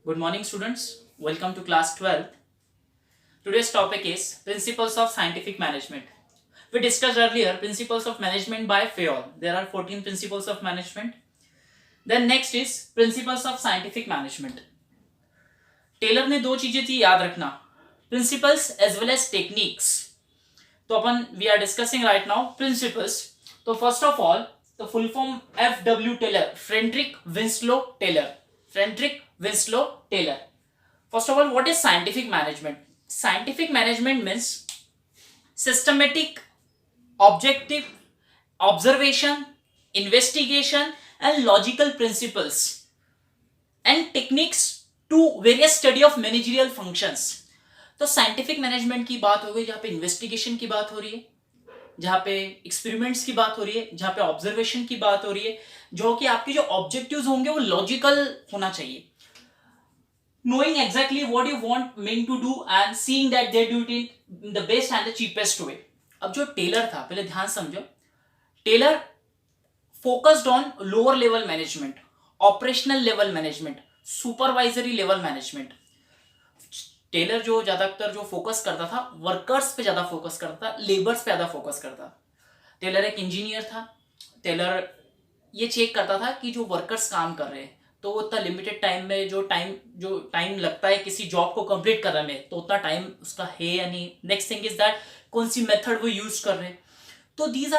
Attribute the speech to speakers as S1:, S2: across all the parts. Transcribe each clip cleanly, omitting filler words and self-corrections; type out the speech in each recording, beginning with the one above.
S1: Good morning, students. Welcome to class 12th. Today's topic is Principles of Scientific Management. We discussed earlier Principles of Management by Fayol. There are 14 Principles of Management. Then next is Principles of Scientific Management. Taylor ने दो चीजें थी याद रखना, principles as well as techniques. तो अपन we are discussing right now principles. तो first of all the full form FW Taylor, Frederick Winslow Taylor. Frederick Winslow Taylor. First of all, what is scientific management? Scientific management means systematic, objective observation, investigation, and logical principles and techniques to various study of managerial functions. तो scientific management की बात हो गई जहां पे investigation की बात हो रही है, जहां पे एक्सपेरिमेंट्स की बात हो रही है, जहां पे ऑब्जर्वेशन की बात हो रही है, जो कि आपके जो ऑब्जेक्टिव्स होंगे वो लॉजिकल होना चाहिए. Knowing exactly what you want men to do and seeing that they do it in the best and the cheapest way. अब जो टेलर था, पहले ध्यान समझो, Taylor focused on lower level management, operational level management, supervisory level management. Taylor जो ज्यादातर जो focus करता था वर्कर्स पे ज्यादा फोकस करता था, लेबर्स पे ज्यादा फोकस करता. टेलर एक इंजीनियर था. टेलर ये चेक करता था कि जो वर्कर्स काम कर रहे हैं तो वो उतना लिमिटेड टाइम में जो टाइम लगता है किसी जॉब को कंप्लीट करने में, तो उतना टाइम उसका है या नहीं. नेक्स्ट थिंग इज दैट कौन सी मेथड वो यूज कर रहे हैं. तो these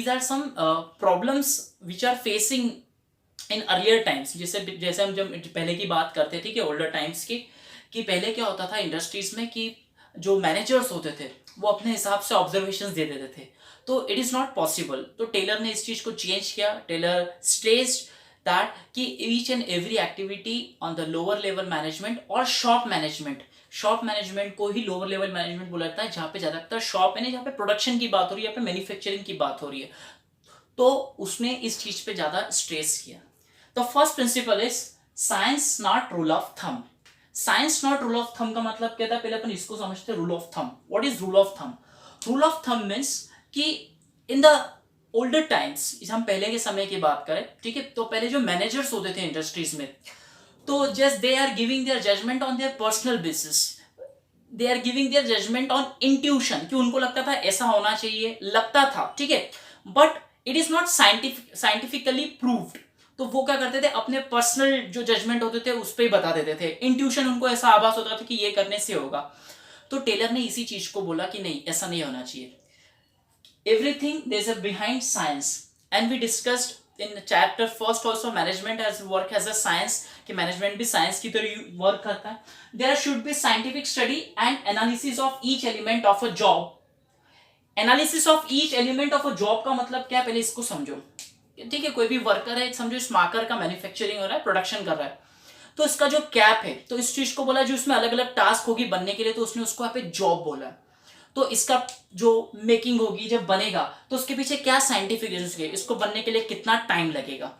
S1: are some problems which are facing in earlier times. जैसे हम जब पहले की बात करते थे कि ओल्डर टाइम्स की, कि पहले क्या होता था इंडस्ट्रीज में कि जो मैनेजर्स होते थे वो अपने हिसाब से ऑब्जर्वेशंस दे देते थे. तो इट इज नॉट पॉसिबल. तो टेलर ने इस चीज को चेंज किया. टेलर स्ट्रेस्ड दैट कि each and every activity on the lower level management और शॉप मैनेजमेंट को ही लोअर लेवल मैनेजमेंट बोला जाता है, जहां पे ज्यादातर शॉप है, जहां पे प्रोडक्शन की बात हो रही है, यहाँ पे मैन्युफैक्चरिंग की बात हो रही है. तो उसने इस चीज पे ज्यादा स्ट्रेस किया. The first principle is science not rule of thumb. Science not rule of thumb का मतलब क्या था, पहले अपन इसको समझते हैं. Rule of thumb, what is rule of thumb? Rule of thumb means कि इन द ओल्डर टाइम्स, हम पहले के समय की बात करें, ठीक है, तो पहले जो मैनेजर्स होते थे इंडस्ट्रीज में, तो just they are giving their judgement on their personal basis. They are giving their judgement on intuition, कि उनको लगता था ऐसा होना चाहिए, लगता था, ठीक है, but it is not scientifically proved. तो वो क्या करते थे, अपने पर्सनल जो जजमेंट होते थे उस पर ही बता देते थे. इंट्यूशन, उनको ऐसा आभास होता था कि ये करने से होगा. तो टेलर ने इसी चीज को बोला कि नहीं, ऐसा नहीं होना चाहिए. Everything there's a behind science, and we discussed in the chapter first also management as work as a science, कि management भी science की तरह work करता है. There should be scientific study and analysis of each element of a job. Analysis of each element of a job का मतलब क्या है, पहले इसको समझो. ठीक है, कोई भी वर्कर है, समझो स्माकर का मैन्युफैक्चरिंग हो रहा है, प्रोडक्शन कर रहा है, तो इसका जो कैप है, तो इस चीज को बोला जो इसमें अलग अलग टास्क होगी बनने के लिए, तो उसने उसको यहाँ पे जॉब बोला है. तो इसका जो मेकिंग होगी जब बनेगा तो उसके पीछे क्या साइंटिफिक रीजन है, इसको बनने के लिए कितना टाइम लगेगा.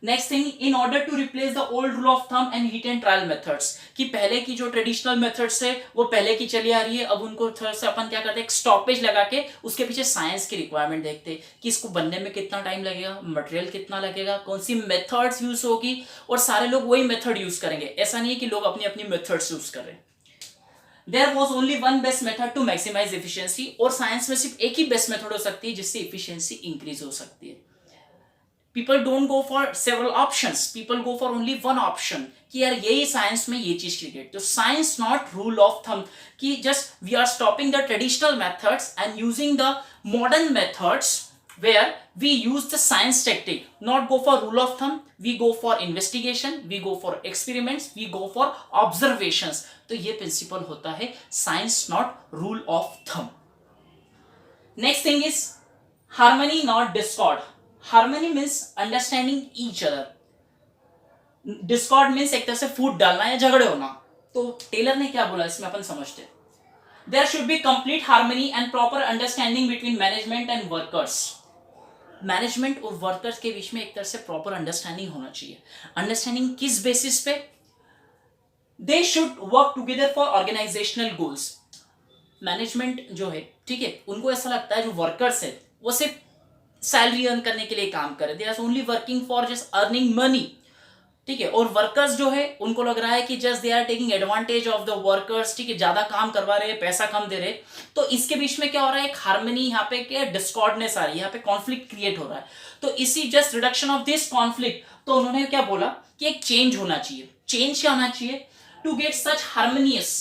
S1: Next thing, in order to replace the old rule of thumb and hit and trial methods, कि पहले की जो ट्रेडिशनल मेथड्स है वो पहले की चली आ रही है, अब उनको थोड़ा सा अपन क्या करते हैं, एक स्टॉपेज लगा के उसके पीछे साइंस की रिक्वायरमेंट देखते हैं कि इसको बनने में कितना टाइम लगेगा, मटेरियल कितना लगेगा, कौन सी मेथड्स यूज होगी, और सारे लोग वही मेथड यूज करेंगे. ऐसा नहीं है कि लोग अपनी अपनी मेथड्स यूज कर रहे हैं. There was only one best method to maximize efficiency, और साइंस में सिर्फ एक ही बेस्ट मेथड हो सकती है जिससे efficiency इंक्रीज हो सकती है. People don't go for several options, people go for only one option, कि यार यही साइंस में ये चीज क्रिएट. तो science not rule of thumb, कि just we are stopping the traditional methods and using the modern methods where we use the science tactic, not go for rule of thumb. We go for investigation, we go for experiments, we go for observations. तो ये principal होता है science not rule of thumb. Next thing is harmony not discord. Harmony means understanding each other. Discord means एक तरह से फूट डालना या झगड़े होना. तो टेलर ने क्या बोला इसमें अपन समझते हैं. There should be complete harmony and proper understanding between management and workers. Management और वर्कर्स के बीच में एक तरह से प्रॉपर अंडरस्टैंडिंग होना चाहिए. अंडरस्टैंडिंग किस बेसिस पे? They should work together for organisational goals. Management जो है, ठीक है, उनको ऐसा लगता है जो वर्कर्स है वो सिर्फ सैलरी अर्न करने के लिए काम कर रहे, they are only working for just earning money, ठीक है। और वर्कर्स जो है उनको लग रहा है कि just they are taking advantage of the workers, ठीक है, ज्यादा काम करवा रहे हैं, पैसा कम दे रहे। तो इसके बीच में क्या हो रहा है, एक हार्मनी यहाँ पे क्या डिस्कॉर्डनेस आ रही है, यहाँ पे कॉन्फ्लिक्ट क्रिएट हो रहा है। तो इसी just reduction of this conflict, तो उन्होंने क्या बोला कि एक चेंज होना चाहिए। चेंज क्या होना चाहिए to get such harmonious.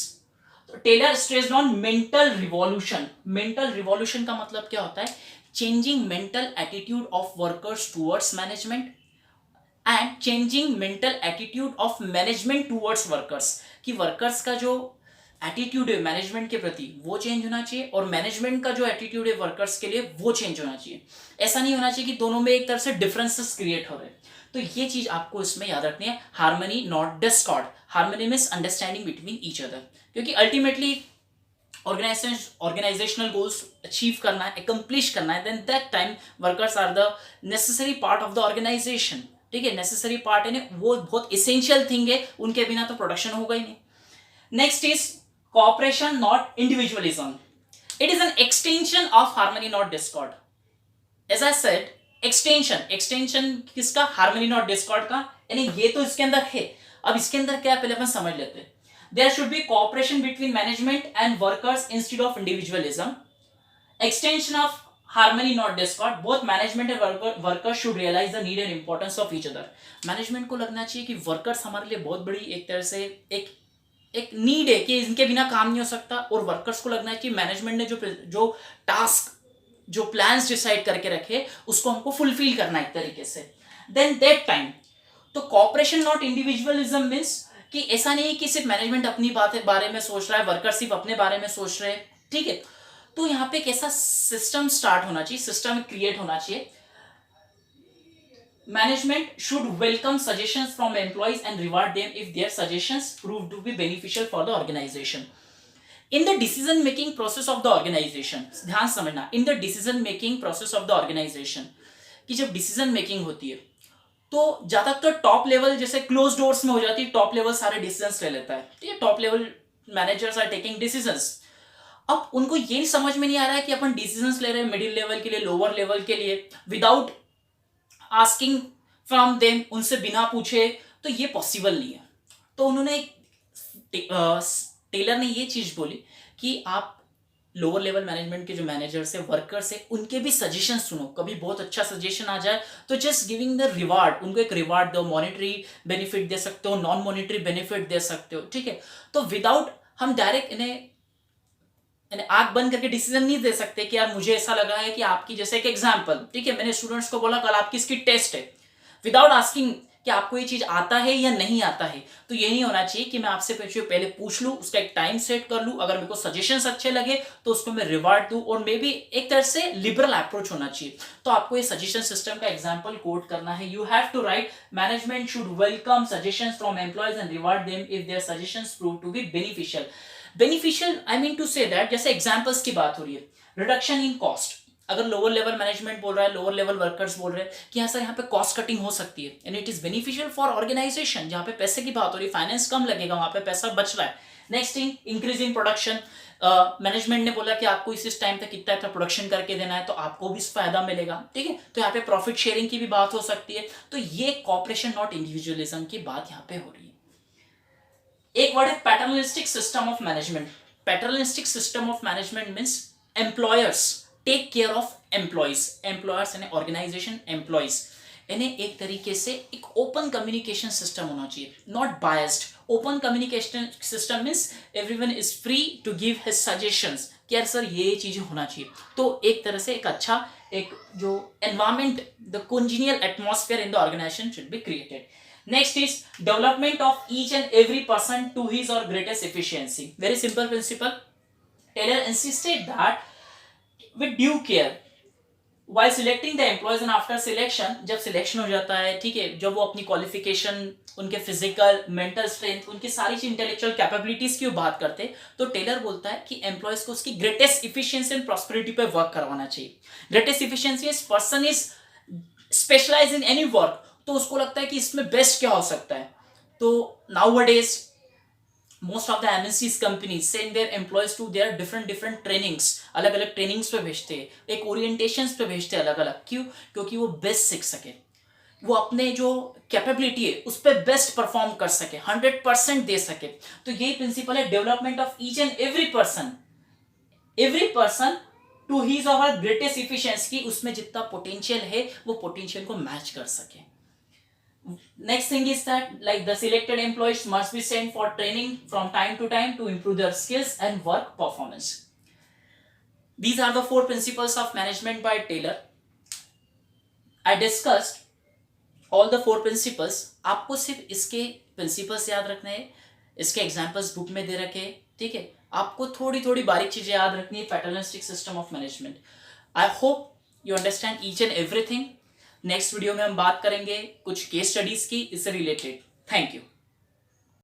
S1: Taylor stressed on mental revolution. Mental revolution का मतलब क्या होता है, changing mental attitude of workers towards management and changing mental attitude of management towards workers, कि वर्कर्स का जो एटीट्यूड है मैनेजमेंट के प्रति वो चेंज होना चाहिए, और मैनेजमेंट का जो एटीट्यूड है वर्कर्स के लिए वो चेंज होना चाहिए। ऐसा नहीं होना चाहिए कि दोनों में एक तरह से डिफरेंसेस क्रिएट हो रहे हैं। तो ये चीज आपको इसमें याद रखनी है, harmony not discord. Harmony means understanding between each other, क्योंकि अल्टीमेटली ऑर्गेनाइजेशनल गोल्स अचीव करना है, एकम्प्लिश करना है, then that time workers are the necessary part of the organisation, ठीक है। नेसेसरी पार्ट है, वो बहुत इसेंशियल थिंग है, उनके बिना तो प्रोडक्शन होगा ही नहीं। Next is cooperation not individualism. It is an extension of harmony not discord. As I said, extension किसका, हार्मनी नॉट डिस्कॉर्ड का, यानी ये तो इसके अंदर है। अब इसके अंदर क्या है पहले अपन समझ लेते हैं। There should be cooperation between management and workers instead of individualism. Extension of harmony not discord, both management and workers should realise the need and importance of each other. Management को लगना चाहिए कि वर्कर्स हमारे लिए बहुत बड़ी एक तरह से एक नीड है कि इनके बिना काम नहीं हो सकता, और वर्कर्स को लगना है कि मैनेजमेंट ने जो टास्क, जो प्लान्स डिसाइड करके रखे, उसको हमको फुलफिल करना है एक तरीके से। देन दैट टाइम, तो कॉपरेशन नॉट इंडिविजुअलिज्म मीन्स कि ऐसा नहीं कि सिर्फ मैनेजमेंट अपनी बारे में सोच रहा है, वर्कर सिर्फ अपने बारे में सोच रहे हैं, ठीक है। तो यहाँ पे कैसा सिस्टम स्टार्ट होना चाहिए, सिस्टम क्रिएट होना चाहिए। Management should welcome suggestions from employees and reward them if their suggestions prove to be beneficial for the organisation. In the decision making process of the organisation, ध्यान समझना, in the decision making process of the organisation, कि जब decision making होती है तो ज्यादातर top level जैसे close doors में हो जाती है, टॉप लेवल सारे डिसीजंस ले लेता है, ठीक है, top level managers are taking decisions. अब उनको ये नहीं समझ में नहीं आ रहा है कि अपन डिसीजंस ले रहे हैं मिडिल लेवल के लिए, लोअर लेवल के लिए, विदाउट आस्किंग फ्रॉम देम, उनसे बिना पूछे, तो ये पॉसिबल नहीं है। तो उन्होंने टेलर ने ये चीज बोली कि आप लोअर लेवल मैनेजमेंट के जो मैनेजर्स है, वर्कर्स है, उनके भी सजेशन सुनो। कभी बहुत अच्छा सजेशन आ जाए तो जस्ट गिविंग द रिवार्ड, उनको एक रिवार्ड दो, मॉनेटरी बेनिफिट दे सकते हो, नॉन मॉनेटरी बेनिफिट दे सकते हो, ठीक है। तो विदाउट हम डायरेक्ट इन्हें आंख बंद करके डिसीजन नहीं दे सकते कि यार मुझे ऐसा लगा है कि आपकी, जैसे एक एग्जांपल, ठीक है, मैंने स्टूडेंट्स को बोला कल आपकी इसकी टेस्ट है, विदाउट आस्किंग कि आपको ये चीज आता है या नहीं आता है। तो ये नहीं होना चाहिए कि मैं आपसे पहले पूछ लूं, उसका एक टाइम सेट कर लूं, अगर मेरे को सजेशंस अच्छे लगे तो उसको मैं रिवार्ड दूं, और मे बी एक तरह से लिबरल अप्रोच होना चाहिए। तो आपको ये सजेशन सिस्टम का एग्जांपल कोट करना है। You have to write management should welcome suggestions from employees and reward them if their suggestions prove to be beneficial I mean to say that, जैसे examples की बात हो रही है, रिडक्शन इन कॉस्ट। अगर lower level management बोल रहा है, लोअर लेवल वर्कर्स बोल रहे हैं कि हाँ सर यहाँ पे कॉस्ट कटिंग हो सकती है and it is beneficial for organisation, जहाँ पे पैसे की बात हो रही है, फाइनेंस कम लगेगा, वहां पे पैसा बच रहा है। Next thing, increase in production. Management ने बोला कि आपको इस टाइम तक कितना इतना प्रोडक्शन करके देना है, तो आपको भी फायदा मिलेगा, ठीक है। तो यहाँ पे प्रॉफिट शेयरिंग की भी बात हो सकती है। तो ये कॉपरेशन नॉट इंडिविजुअलिज्म की बात यहाँ पे हो रही है। एक वर्ड है paternalistic system of management. Paternalistic system of management means employers take care of employees, employers यानी ऑर्गेनाइजेशन, एम्प्लॉयज, इन्हें एक तरीके से एक ओपन कम्युनिकेशन सिस्टम होना चाहिए, not biased. Open communication system means everyone is free to give his suggestions कि यार सर ये चीजें होना चाहिए। तो एक तरह से एक अच्छा एक जो environment, the congenial atmosphere in the organisation should be created. Next is development of each and every person to his or greatest efficiency. Very simple principle. Taylor insisted that with due care while selecting the employees and after selection, जब selection हो जाता है, ठीक है, जब वो अपनी qualification, उनके फिजिकल, मेंटल स्ट्रेंथ, उनकी सारी चीज इंटेलेक्चुअल कैपेबिलिटीज की बात करते, तो टेलर बोलता है कि एम्प्लॉयज को उसकी ग्रेटेस्ट इफिशियंसी एंड प्रॉस्पेरिटी पे वर्क करवाना चाहिए। Greatest efficiency is person is specialise in any work, तो उसको लगता है कि इसमें बेस्ट क्या हो सकता है। तो nowadays most of the MNCs companies send their employees to their different trainings, अलग अलग ट्रेनिंग्स पे भेजते हैं, एक ओरिएंटेशंस पे भेजते हैं अलग अलग। क्यों? क्योंकि वो बेस्ट सीख सके, वो अपने जो कैपेबिलिटी है उस पर बेस्ट परफॉर्म कर सके, 100% दे सके। तो यही प्रिंसिपल है development of each and every person to his और ग्रेटेस्ट इफिशिएंसी, उसमें जितना पोटेंशियल है वो पोटेंशियल को मैच कर सके। Next thing is that like the selected employees must be sent for training from time to time to improve their skills and work performance. These are the 4 principles of management by Taylor. I discussed all the 4 principles. आपको सिर्फ इसके principles याद रखने हैं, इसके examples book में दे रखे, ठीक है। आपको थोड़ी थोड़ी बारीक चीजें याद रखनी है paternalistic system of management. I hope you understand each and everything. Next video में हम बात करेंगे कुछ केस स्टडीज की इससे रिलेटेड। Thank you.